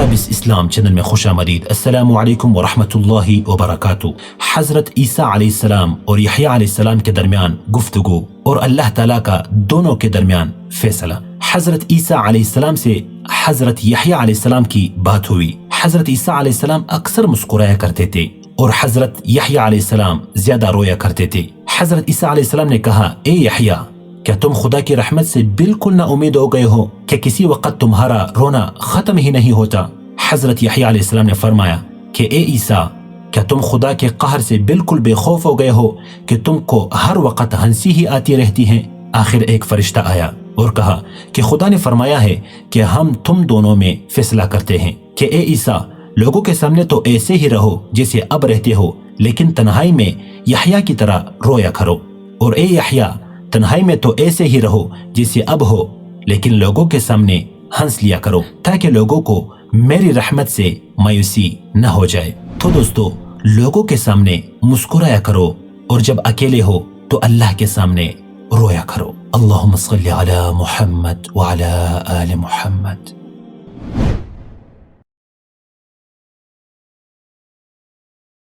حابس اسلام channel میں خوش آمدید۔ السلام علیکم ورحمۃ اللہ وبرکاتہ۔ حضرت عیسیٰ علیہ السلام اور یحییٰ علیہ السلام کے درمیان گفتگو اور اللہ تعالیٰ کا دونوں کے درمیان فیصلہ۔ حضرت عیسیٰ علیہ السلام سے حضرت یحییٰ علیہ السلام کی بات ہوئی۔ حضرت عیسیٰ علیہ السلام اکثر مسکرایا کرتے تھے اور حضرت یحییٰ علیہ السلام زیادہ رویا کرتے تھے۔ حضرت عیسیٰ علیہ السلام نے کہا، اے یحییٰ، کیا تم خدا کی رحمت سے بالکل نا امید ہو گئے ہو کہ کسی وقت تمہارا رونا ختم ہی نہیں ہوتا؟ حضرت یحییٰ علیہ السلام نے فرمایا کہ اے عیسیٰ، کیا تم خدا کے قہر سے بالکل بے خوف ہو گئے ہو کہ تم کو ہر وقت ہنسی ہی آتی رہتی ہے؟ آخر ایک فرشتہ آیا اور کہا کہ خدا نے فرمایا ہے کہ ہم تم دونوں میں فیصلہ کرتے ہیں کہ اے عیسیٰ، لوگوں کے سامنے تو ایسے ہی رہو جیسے اب رہتے ہو، لیکن تنہائی میں یحییٰ کی طرح رویا کرو، اور اے یحییٰ، تنہائی میں تو ایسے ہی رہو جیسے اب ہو، لیکن لوگوں کے سامنے ہنس لیا کرو تاکہ لوگوں کو میری رحمت سے مایوسی نہ ہو جائے۔ تو دوستو، لوگوں کے سامنے مسکرایا کرو اور جب اکیلے ہو تو اللہ کے سامنے رویا کرو۔ اللہم صلی علی محمد وعلی آل محمد۔